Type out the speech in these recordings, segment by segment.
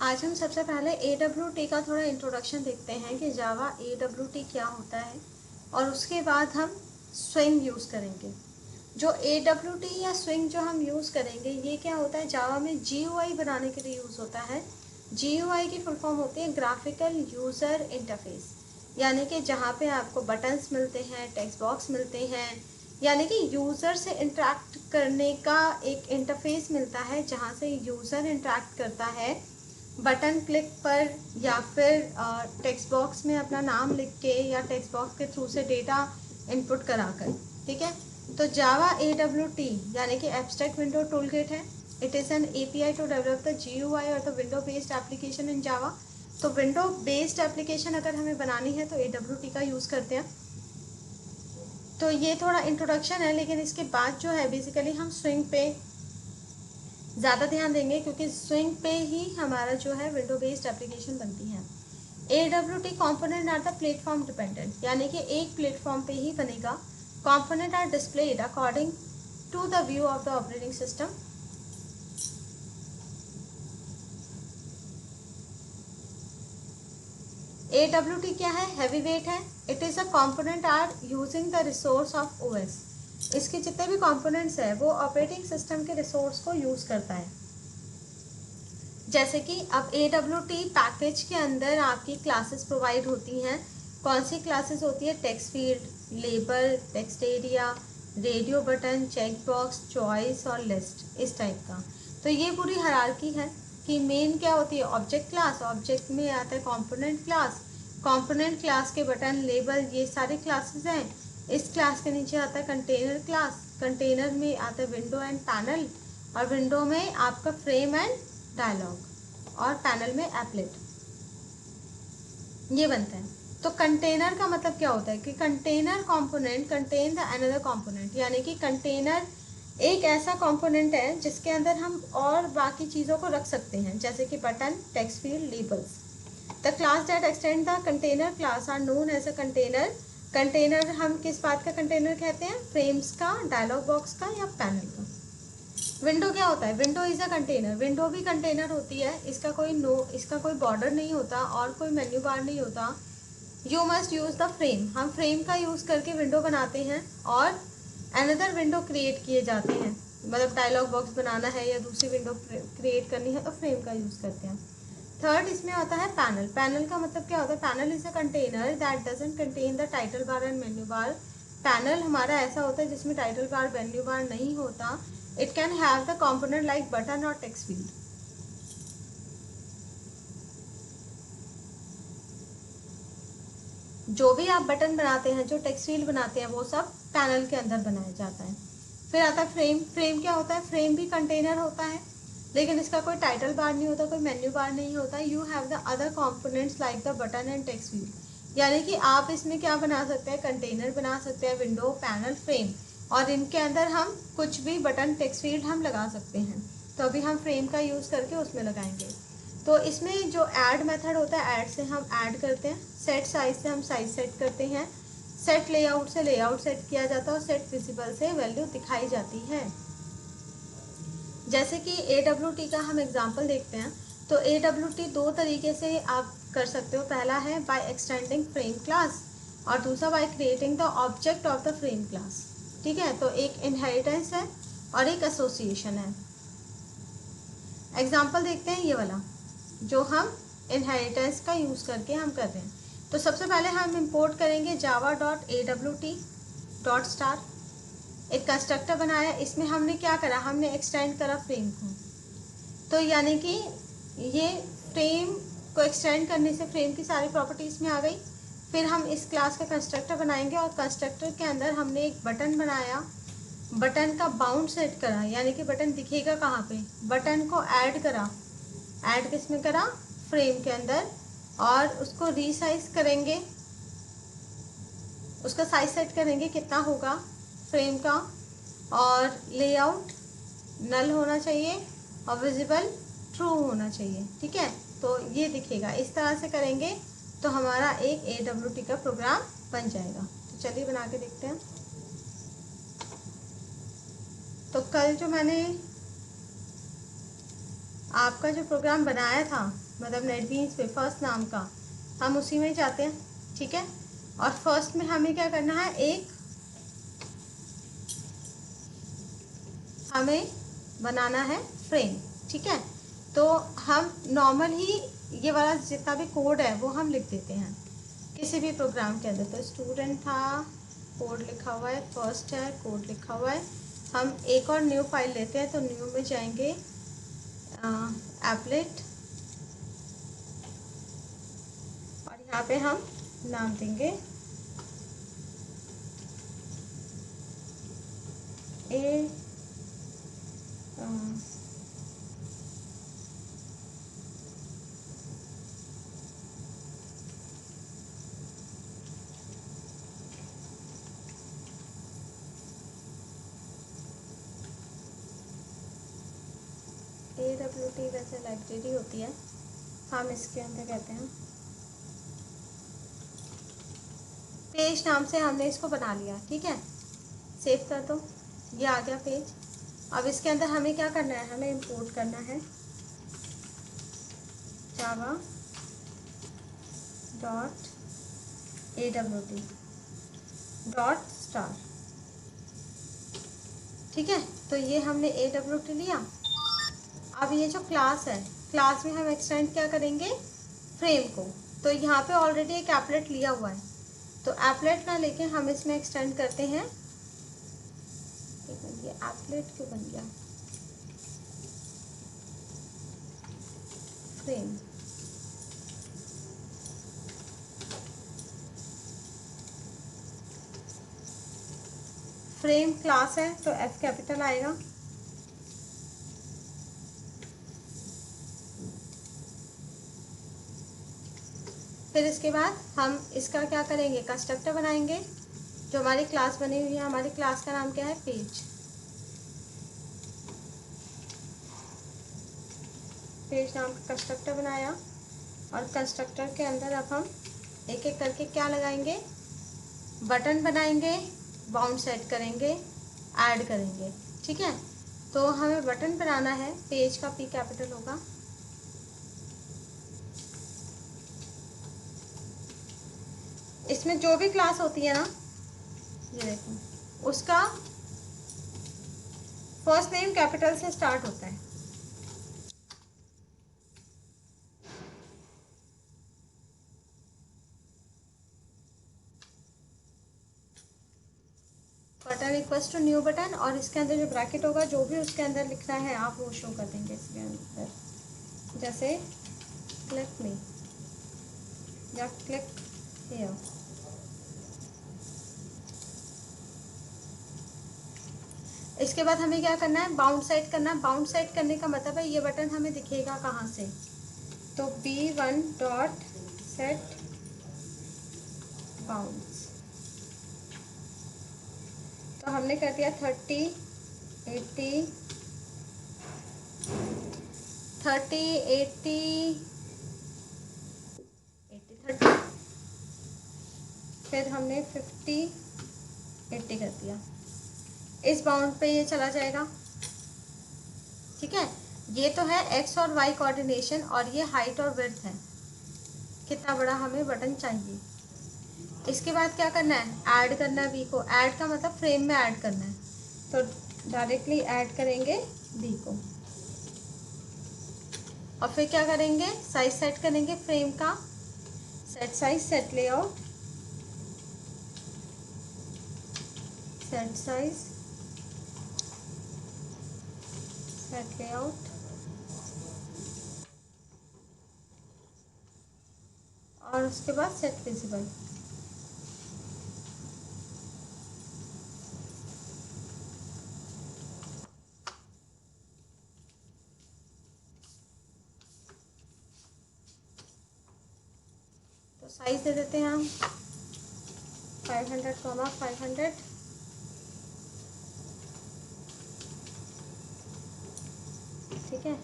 आज हम सबसे पहले AWT का थोड़ा इंट्रोडक्शन देखते हैं कि जावा AWT क्या होता है और उसके बाद हम स्विंग यूज़ करेंगे। जो AWT या स्विंग जो हम यूज़ करेंगे ये क्या होता है, जावा में GUI बनाने के लिए यूज़ होता है। GUI की फुल फॉर्म होती है ग्राफिकल यूज़र इंटरफेस, यानी कि जहाँ पे आपको बटन्स मिलते हैं, टेक्स्ट बॉक्स मिलते हैं, यानी कि यूज़र से इंटरेक्ट करने का एक इंटरफेस मिलता है जहाँ से यूज़र इंटरेक्ट करता है बटन क्लिक पर या फिर टेक्स्ट बॉक्स में अपना नाम लिख के या टेक्स्ट बॉक्स के थ्रू से डेटा इनपुट कराकर। ठीक है, तो जावा AWT यानी कि एब्स्ट्रैक्ट विंडो टूलकिट है। It is an API to develop the GUI और the window based application in Java. तो विंडो बेस्ड एप्लीकेशन अगर हमें बनानी है तो AWT का यूज़ करते हैं। तो ये थोड़ा इंट्रोडक्शन है, लेकिन इसके बाद जो है बेसिकली हम स्विंग पे ज़्यादा ध्यान देंगे क्योंकि स्विंग पे ही हमारा जो है विंडो बेस्ड एप्लीकेशन बनती है। AWT component are the platform dependent, यानी कि एक प्लेटफॉर्म पे ही बनेगा। Component are displayed according to the view of the operating system. AWT क्या है, हैवी वेट है। It is a component are using the resource of OS। इसके जितने भी कॉम्पोनेंट्स है वो ऑपरेटिंग सिस्टम के रिसोर्स को यूज़ करता है। जैसे कि अब AWT पैकेज के अंदर आपकी क्लासेस प्रोवाइड होती हैं। कौन सी क्लासेस होती है, text field, label, text area, radio button, check box, choice और लिस्ट, इस टाइप का। तो ये पूरी हायरार्की है कि मेन क्या होती है, ऑब्जेक्ट क्लास, ऑब्जेक्ट में आता है कंपोनेंट क्लास, कंपोनेंट क्लास के बटन, लेबल, ये सारे क्लासेस हैं। इस क्लास के नीचे आता है कंटेनर क्लास, कंटेनर में आता है विंडो एंड पैनल, और विंडो में आपका फ्रेम एंड डायलॉग, और पैनल में एप्लेट, ये बनता है। तो कंटेनर का मतलब क्या होता है कि container component contain the another component, यानी कि कंटेनर एक ऐसा कंपोनेंट है जिसके अंदर हम और बाकी चीज़ों को रख सकते हैं, जैसे कि button, text field, labels. The class that extend the container class are known as a container. Container हम किस बात का कंटेनर कहते हैं, फ्रेम्स का, डायलॉग बॉक्स का या पैनल का। विंडो क्या होता है, window is a container, window भी कंटेनर होती है। इसका कोई बॉर्डर नहीं होता और कोई मेन्यू बार नहीं होता। You must use the frame, हम फ्रेम का यूज करके विंडो बनाते हैं और अनदर विंडो क्रिएट किए जाते हैं। मतलब डायलॉग बॉक्स बनाना है या दूसरी विंडो क्रिएट करनी है तो फ्रेम का यूज करते हैं। थर्ड इसमें होता है पैनल। पैनल का मतलब क्या होता है, panel is a container that doesn't contain the title bar and menu bar. Panel हमारा ऐसा होता है जिसमें टाइटल बार, मेन्यू बार नहीं होता। It can have the component like button और टेक्स्ट फील्ड। जो भी आप बटन बनाते हैं, जो टेक्स्ट फील्ड बनाते हैं, वो सब पैनल के अंदर बनाया जाता है। फिर आता है फ्रेम। फ्रेम क्या होता है, फ्रेम भी कंटेनर होता है, लेकिन इसका कोई टाइटल बार नहीं होता, कोई मेन्यू बार नहीं होता। You have the other components like the button and text field, यानी कि आप इसमें क्या बना सकते हैं, कंटेनर बना सकते हैं, विंडो, पैनल, फ्रेम, और इनके अंदर हम कुछ भी बटन, टेक्स्ट फील्ड हम लगा सकते हैं। तो अभी हम फ्रेम का यूज़ करके उसमें लगाएंगे। तो इसमें जो ऐड मेथड होता है, ऐड से हम ऐड करते हैं, सेट साइज से हम साइज सेट करते हैं, सेट लेआउट से लेआउट सेट किया जाता है, और सेट विजिबल से वैल्यू दिखाई जाती है। जैसे कि AWT का हम एग्जांपल देखते हैं, तो AWT दो तरीके से आप कर सकते हो। पहला है बाय एक्सटेंडिंग फ्रेम क्लास, और दूसरा by creating the object of the frame class. ठीक है, तो एक इनहेरिटेंस है और एक एसोसिएशन है। एग्जाम्पल देखते हैं ये वाला, जो हम इनहेरिटेंस का यूज़ करके हम कर रहे हैं। तो सबसे पहले हम इंपोर्ट करेंगे java.awt.star। एक कंस्ट्रक्टर बनाया, इसमें हमने क्या करा, हमने एक्सटेंड करा फ्रेम को। तो यानी कि ये फ्रेम को एक्सटेंड करने से फ्रेम की सारी प्रॉपर्टीज़ में आ गई। फिर हम इस क्लास का कंस्ट्रक्टर बनाएंगे, और कंस्ट्रक्टर के अंदर हमने एक बटन बनाया, बटन का बाउंड सेट करा, यानी कि बटन दिखेगा कहाँ पे, बटन को ऐड करा। ऐड किस में करा, फ्रेम के अंदर, और उसको रीसाइज करेंगे, उसका साइज सेट करेंगे कितना होगा फ्रेम का, और लेआउट नल होना चाहिए और विजिबल ट्रू होना चाहिए। ठीक है, तो ये दिखेगा, इस तरह से करेंगे तो हमारा एक AWT का प्रोग्राम बन जाएगा। तो चलिए बना के देखते हैं। तो कल जो मैंने आपका जो प्रोग्राम बनाया था मतलब नेटबीन्स पे फर्स्ट नाम का, हम उसी में जाते हैं, ठीक है। और फर्स्ट में हमें क्या करना है, एक हमें बनाना है फ्रेम, ठीक है। तो हम नॉर्मल ही ये वाला जितना भी कोड है वो हम लिख देते हैं किसी भी प्रोग्राम के अंदर। तो स्टूडेंट था, कोड लिखा हुआ है, फर्स्ट है, कोड लिखा हुआ है। हम एक और न्यू फाइल लेते हैं, तो न्यू में जाएंगे, एप्लेट, और यहाँ पे हम नाम देंगे ए AWT वैसे लाइब्रेरी होती है, हम इसके अंदर कहते हैं पेज नाम से हमने इसको बना लिया, ठीक है। सेव कर दो, ये आ गया पेज। अब इसके अंदर हमें क्या करना है, हमें इंपोर्ट करना है Java dot AWT dot star, ठीक है। तो ये हमने AWT लिया। अब ये जो क्लास है, क्लास में हम एक्सटेंड क्या करेंगे, फ्रेम को। तो यहाँ पे ऑलरेडी एक एप्लेट लिया हुआ है, तो एप्लेट ना लेके हम इसमें एक्सटेंड करते हैं, ये एप्लेट क्यों बन गया, फ्रेम। फ्रेम क्लास है तो F कैपिटल आएगा। फिर इसके बाद हम इसका क्या करेंगे, कंस्ट्रक्टर बनाएंगे। जो हमारी क्लास बनी हुई है, हमारी क्लास का नाम क्या है, पेज। पेज नाम का कंस्ट्रक्टर बनाया, और कंस्ट्रक्टर के अंदर अब हम एक एक करके क्या लगाएंगे, बटन बनाएंगे, बाउंड सेट करेंगे, ऐड करेंगे, ठीक है। तो हमें बटन बनाना है, पेज का P कैपिटल होगा, इसमें जो भी क्लास होती है ना, ये देखो, उसका फर्स्ट नेम कैपिटल से स्टार्ट होता है। Button equals to new button, और इसके अंदर जो ब्रैकेट होगा, जो भी उसके अंदर लिखना है आप वो शो कर देंगे इसके अंदर, जैसे क्लिक मी या क्लिक हियर। इसके बाद हमें क्या करना है, बाउंड सेट करना है। बाउंड सेट करने का मतलब है ये बटन हमें दिखेगा कहाँ से, तो B1 डॉट सेट बाउंड्स। तो हमने कर दिया 30, 80, 30, 80, 30, फिर हमने 50, 80 कर दिया। इस बाउंड पे ये चला जाएगा, ठीक है। ये तो है एक्स और वाई कोऑर्डिनेशन, और ये हाइट और विड्थ है, कितना बड़ा हमें बटन चाहिए। इसके बाद क्या करना है, ऐड करना है बी को। ऐड का मतलब फ्रेम में ऐड करना है, तो डायरेक्टली ऐड करेंगे बी को, और फिर क्या करेंगे, साइज सेट करेंगे फ्रेम का, set size, set layout, set size, set layout, और उसके बाद सेट विजिबल। तो साइज दे देते हैं हम 500, 500, ठीक है।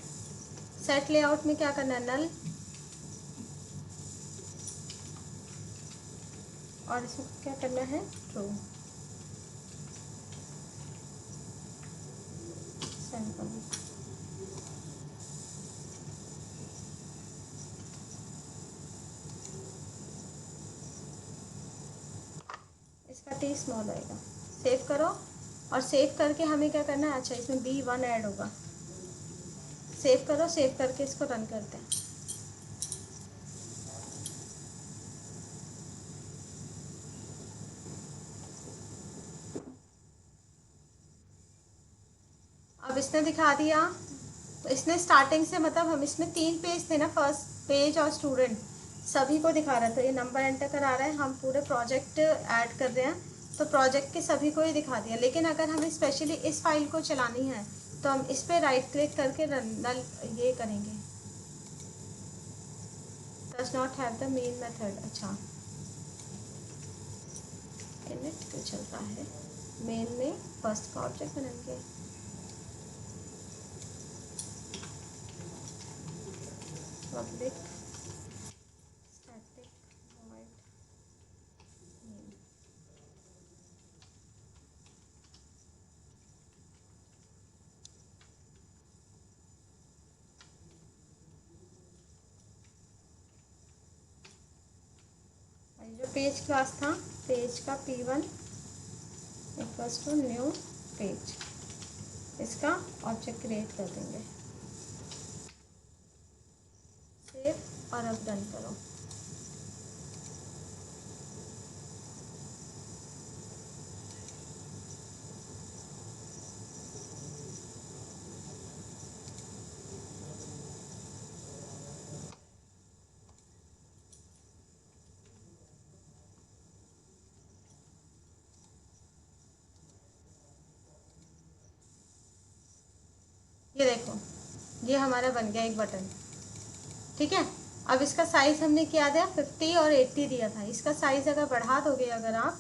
सेट लेआउट में क्या करना है, नल, और इसमें क्या करना है, ट्रू, सैंपल। का टी स्मॉल आएगा। सेव करो, और सेव करके हमें क्या करना है, अच्छा इसमें B1 ऐड होगा। सेव करो, सेव करके इसको रन करते हैं। अब इसने दिखा दिया, तो इसने स्टार्टिंग से मतलब हम इसमें 3 पेज थे ना, फर्स्ट पेज और स्टूडेंट सभी को दिखा रहा था। ये नंबर एंटर करा रहा है, हम पूरे प्रोजेक्ट ऐड कर रहे हैं, तो प्रोजेक्ट के सभी को ही दिखा दिया। लेकिन अगर हमें स्पेशली इस फाइल को चलानी है तो हम इस पर राइट क्लिक करके रन ये करेंगे। Does not have the main method. अच्छा इनिट तो चलता है, मेन में फर्स्ट का ऑब्जेक्ट बनाएंगे। Public static void main. जो पेज क्लास था, पेज का P1 equals to new page, इसका ऑब्जेक्ट क्रिएट कर देंगे। सेव और अब डन करो। ये देखो, ये हमारा बन गया एक बटन। ठीक है, अब इसका साइज़ हमने क्या दिया, 50 और 80 दिया था। इसका साइज़ अगर बढ़ा दोगे, अगर आप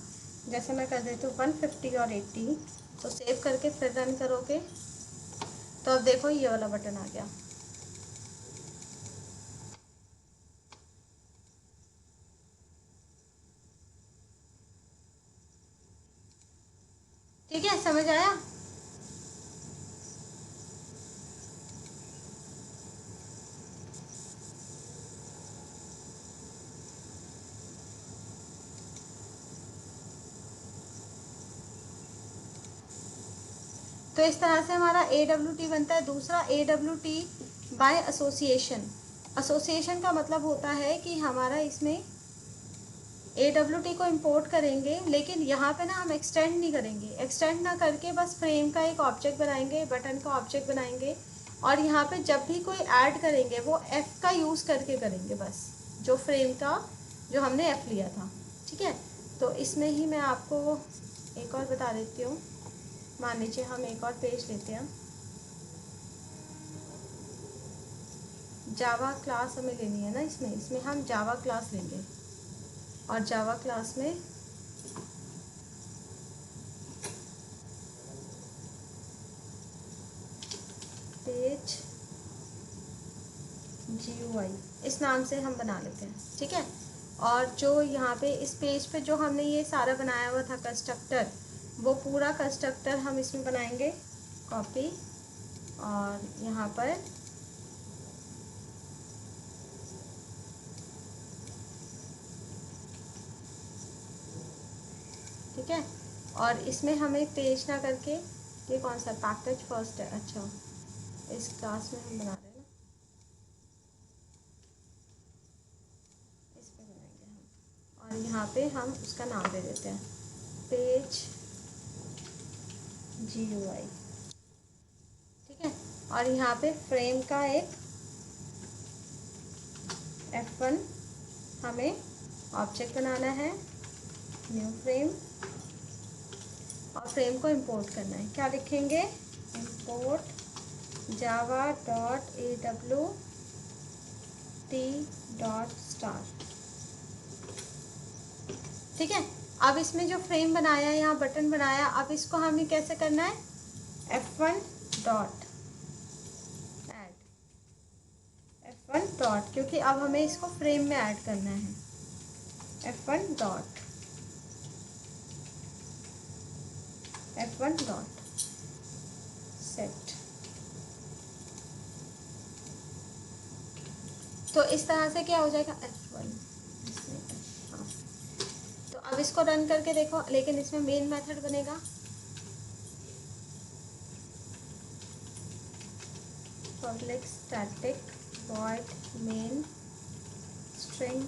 जैसे मैं कर देती हूँ 150 और 80, तो सेव करके फिर रन करोगे तो अब देखो ये वाला बटन आ गया। ठीक है, समझ आया? तो इस तरह से हमारा AWT बनता है। दूसरा AWT बाय एसोसिएशन। एसोसिएशन का मतलब होता है कि हमारा इसमें AWT को इंपोर्ट करेंगे, लेकिन यहाँ पे ना हम एक्सटेंड नहीं करेंगे। एक्सटेंड ना करके बस फ्रेम का एक ऑब्जेक्ट बनाएंगे, बटन का ऑब्जेक्ट बनाएंगे, और यहाँ पे जब भी कोई ऐड करेंगे वो F का यूज़ करके करेंगे, बस जो फ्रेम का जो हमने F लिया था। ठीक है, तो इसमें ही मैं आपको एक और बता देती हूँ। मान लीजिए हम एक और पेज लेते हैं, जावा क्लास हमें लेनी है ना, इसमें हम जावा क्लास लेंगे, और जावा क्लास में पेज GUI इस नाम से हम बना लेते हैं। ठीक है, और जो यहाँ पे इस पेज पे जो हमने ये सारा बनाया हुआ था कंस्ट्रक्टर, वो पूरा कंस्ट्रक्टर हम इसमें बनाएंगे, कॉपी, और यहाँ पर ठीक है, और इसमें हमें पेज ना करके, ये कौन सा पैकेज फर्स्ट है, अच्छा इस क्लास में हम बना रहे हैं ना, इस पे बनाएंगे हम, और यहाँ पे हम उसका नाम दे देते हैं पेज GUI। ठीक है, और यहाँ पे फ्रेम का एक F1 हमें ऑब्जेक्ट बनाना है, न्यू फ्रेम, और फ्रेम को इंपोर्ट करना है। क्या लिखेंगे, import java dot AWT dot star. ठीक है, अब इसमें जो फ्रेम बनाया, यहाँ बटन बनाया, अब इसको हमें कैसे करना है, F1 dot add, F1 dot, क्योंकि अब हमें इसको फ्रेम में ऐड करना है, F1 dot, F1 dot set. तो इस तरह से क्या हो जाएगा, F1, हाँ, तो अब इसको रन करके देखो, लेकिन इसमें मेन मेथड बनेगा public static void main string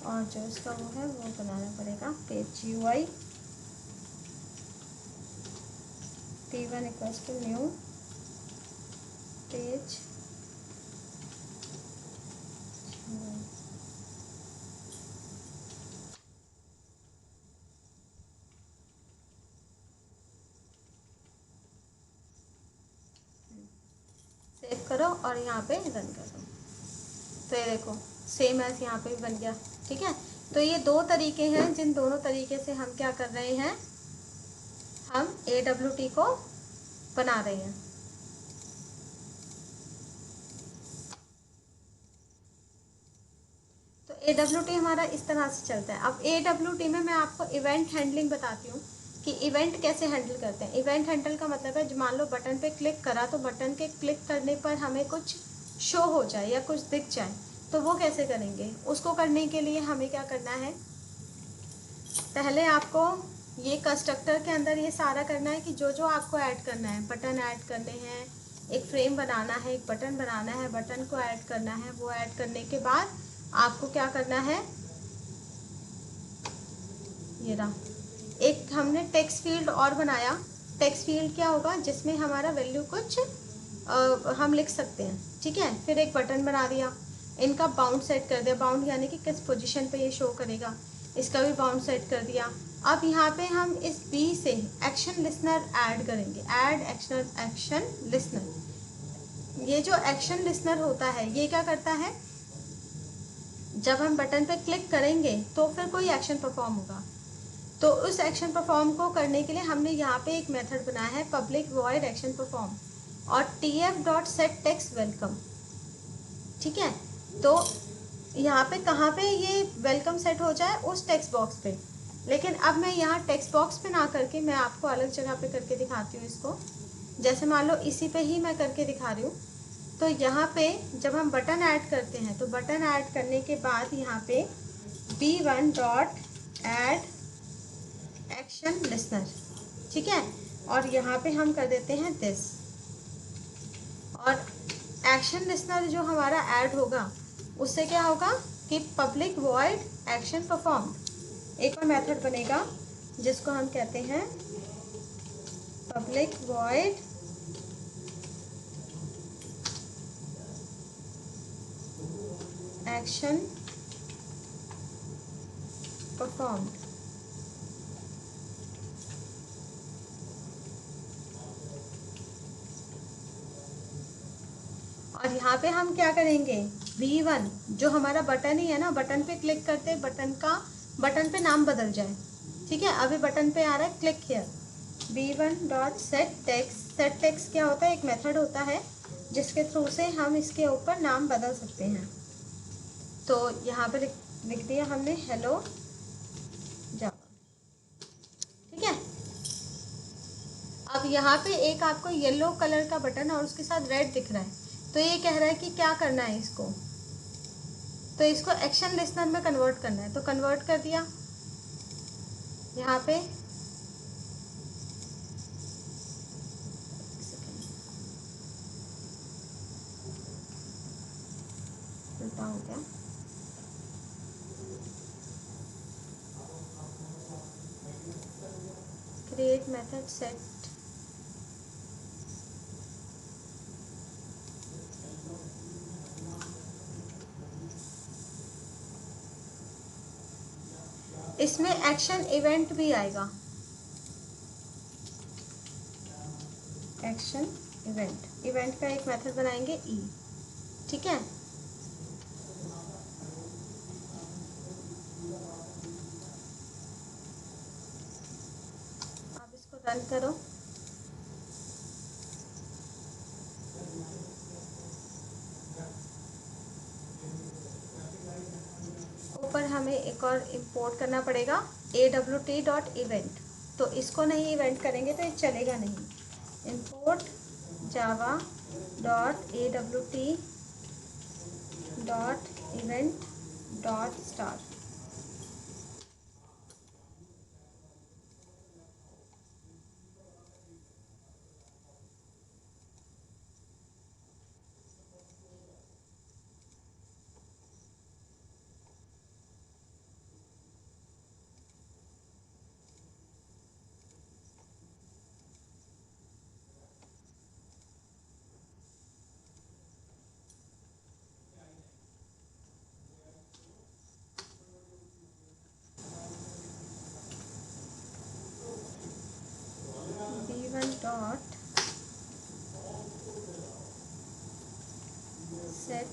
और जो इसका वो है वो बनाना पड़ेगा page UI T1 equals to new page save करो और यहाँ पे रन कर दो। तो ये देखो सेम एज यहाँ पे भी बन गया। ठीक है, तो ये दो तरीके हैं जिन दोनों तरीके से हम क्या कर रहे हैं, हम AWT को बना रहे हैं। तो AWT हमारा इस तरह से चलता है। अब AWT में मैं आपको इवेंट हैंडलिंग बताती हूँ कि इवेंट कैसे हैंडल करते हैं। इवेंट हैंडल का मतलब है, मान लो बटन पे क्लिक करा तो बटन के क्लिक करने पर हमें कुछ शो हो जाए या कुछ दिख जाए, तो वो कैसे करेंगे। उसको करने के लिए हमें क्या करना है, पहले आपको ये कंस्ट्रक्टर के अंदर ये सारा करना है कि जो जो आपको ऐड करना है, बटन ऐड करने हैं, एक फ्रेम बनाना है, एक बटन बनाना है, बटन को ऐड करना है। वो ऐड करने के बाद आपको क्या करना है, ये रहा एक हमने टेक्स्ट फील्ड और बनाया। टेक्स्ट फील्ड क्या होगा, जिसमें हमारा वैल्यू कुछ हम लिख सकते हैं। ठीक है, फिर एक बटन बना दिया, इनका बाउंड सेट कर दिया, बाउंड यानी कि किस पोजीशन पे ये शो करेगा, इसका भी बाउंड सेट कर दिया। अब यहाँ पे हम इस B से एक्शन लिसनर ऐड करेंगे, ऐड एक्शन लिसनर। ये जो एक्शन लिसनर होता है ये क्या करता है, जब हम बटन पे क्लिक करेंगे तो फिर कोई एक्शन परफॉर्म होगा। तो उस एक्शन परफॉर्म को करने के लिए हमने यहाँ पे एक मेथड बनाया है पब्लिक वॉइड एक्शन परफॉर्म और tf.setTextWelcome। ठीक है, तो यहाँ पे कहाँ पे ये वेलकम सेट हो जाए, उस टेक्स्ट बॉक्स पे। लेकिन अब मैं यहाँ टेक्स्ट बॉक्स पे ना करके मैं आपको अलग जगह पे करके दिखाती हूँ इसको। जैसे मान लो इसी पे ही मैं करके दिखा रही हूँ। तो यहाँ पे जब हम बटन ऐड करते हैं तो बटन ऐड करने के बाद यहाँ पे b1.add एक्शन लिसनर। ठीक है, और यहाँ पे हम कर देते हैं दिस, और एक्शन लिसनर जो हमारा ऐड होगा उससे क्या होगा कि पब्लिक वॉइड एक्शन परफॉर्म। एक और मेथड बनेगा जिसको हम कहते हैं पब्लिक वॉइड एक्शन परफॉर्म। और यहाँ पे हम क्या करेंगे, V1 जो हमारा बटन ही है ना, बटन पे क्लिक करते बटन पे नाम बदल जाए। ठीक है, अभी बटन पे आ रहा है क्लिक हियर, b1.setText। setText क्या होता है, एक मेथड होता है जिसके थ्रू से हम इसके ऊपर नाम बदल सकते हैं। तो यहाँ पे लिख दिया हमने हेलो जावा। ठीक है, अब यहाँ पे एक आपको येलो कलर का बटन और उसके साथ रेड दिख रहा है, तो ये कह रहा है कि क्या करना है इसको, तो इसको एक्शन लिसनर में कन्वर्ट करना है। तो कन्वर्ट कर दिया यहाँ पे, उल्टा हो गया, क्रिएट मेथड सेट इसमें एक्शन इवेंट भी आएगा, एक्शन इवेंट। इवेंट का एक मेथड बनाएंगे ई। ठीक है, आप इसको रन करो। ऊपर हमें एक और इंपोर्ट करना पड़ेगा AWT.event। तो इसको नहीं इवेंट करेंगे तो ये चलेगा नहीं। Import Java dot AWT dot event dot star. B1 dot set,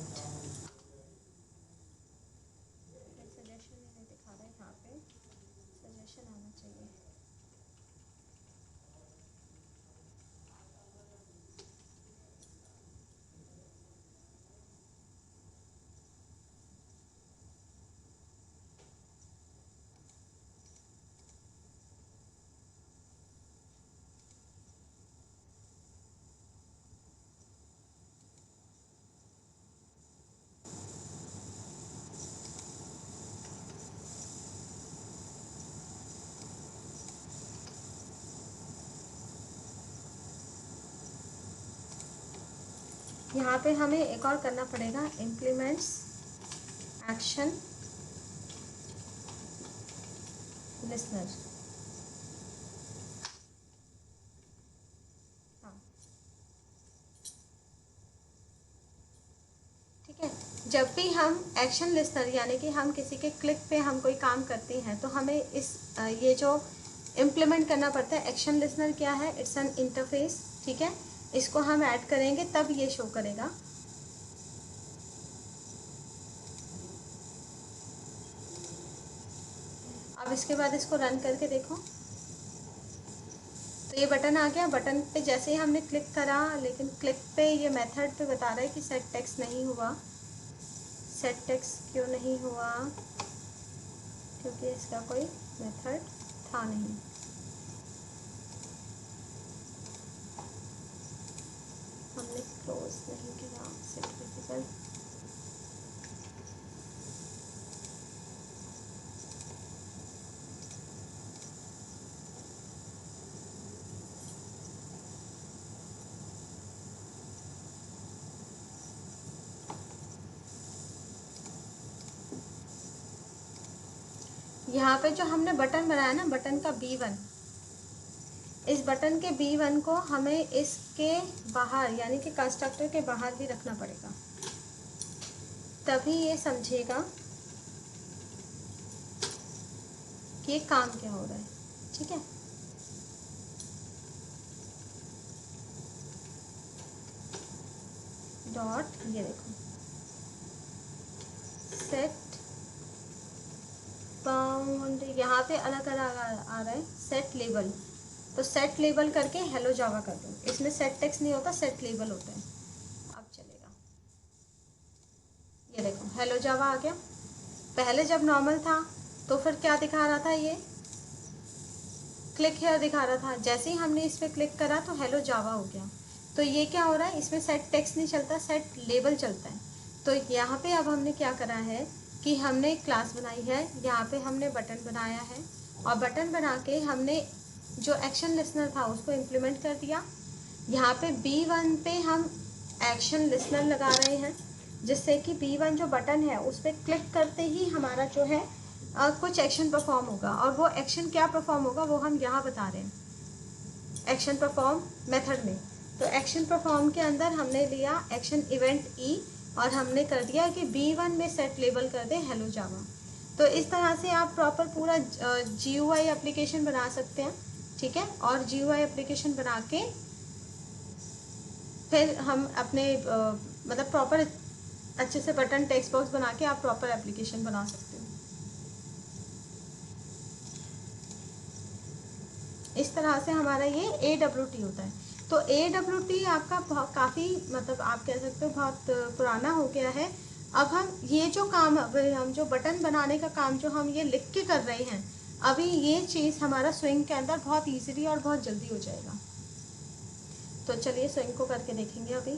suggestion नहीं दिखा रहा है यहाँ पे, सजेशन आना चाहिए। यहाँ पे हमें एक और करना पड़ेगा, इम्प्लीमेंट्स एक्शन लिसनर। हाँ ठीक है, जब भी हम एक्शन लिसनर यानी कि हम किसी के क्लिक पे हम कोई काम करते हैं तो हमें इस ये जो इम्प्लीमेंट करना पड़ता है। एक्शन लिसनर क्या है? इट्स एन इंटरफेस, ठीक है। इसको हम ऐड करेंगे तब ये शो करेगा। अब इसके बाद इसको रन करके देखो तो ये बटन आ गया। बटन पे जैसे ही हमने क्लिक करा, लेकिन क्लिक पे ये मेथड पे बता रहा है कि सेट टेक्स्ट नहीं हुआ। सेट टेक्स्ट क्यों नहीं हुआ? क्योंकि इसका कोई मेथड था नहीं। हमने क्लोज नहीं किया सेट विजिबल। यहाँ पे जो हमने बटन बनाया ना, बटन का B1, इस बटन के B1 को हमें इसके बाहर यानी कि कंस्ट्रक्टर के बाहर भी रखना पड़ेगा, तभी ये समझेगा कि ये काम क्या हो रहा है। ठीक है, डॉट, ये देखो सेट बाउंड, यहाँ पे अलग अलग आ रहा है सेट लेबल। तो सेट लेबल करके हेलो जावा कर दो। इसमें सेट टेक्स्ट नहीं होता, सेट लेबल होता है। अब चलेगा, ये देखो हेलो जावा आ गया। पहले जब नॉर्मल था तो फिर क्या दिखा रहा था? ये क्लिक हेयर दिखा रहा था। जैसे ही हमने इस पर क्लिक करा तो हेलो जावा हो गया। तो ये क्या हो रहा है? इसमें सेट टेक्स्ट नहीं चलता, सेट लेबल चलता है। तो यहाँ पे अब हमने क्या करा है कि हमने एक क्लास बनाई है, यहाँ पे हमने बटन बनाया है और बटन बना के हमने जो एक्शन लिसनर था उसको इम्प्लीमेंट कर दिया। यहाँ पे B1 पे हम एक्शन लिसनर लगा रहे हैं, जिससे कि B1 जो बटन है उस पर क्लिक करते ही हमारा जो है कुछ एक्शन परफॉर्म होगा। और वो एक्शन क्या परफॉर्म होगा वो हम यहाँ बता रहे हैं, एक्शन परफॉर्म मेथड में। तो एक्शन परफॉर्म के अंदर हमने लिया एक्शन इवेंट E और हमने कर दिया कि B1 में सेट लेबल कर दे हेलो जावा। तो इस तरह से आप प्रॉपर पूरा GUI एप्लीकेशन बना सकते हैं। ठीक है, और GUI एप्लीकेशन बना के फिर हम अपने मतलब प्रॉपर अच्छे से बटन टेक्स्ट बॉक्स बना के आप प्रॉपर एप्लीकेशन बना सकते हो। इस तरह से हमारा ये AWT होता है। तो AWT आपका बहुत काफ़ी मतलब आप कह सकते हो बहुत पुराना हो गया है। अब हम ये जो काम, हम जो बटन बनाने का काम जो हम ये लिख के कर रहे हैं, अभी ये चीज़ हमारा स्विंग के अंदर बहुत इजीली और बहुत जल्दी हो जाएगा। तो चलिए स्विंग को करके देखेंगे अभी।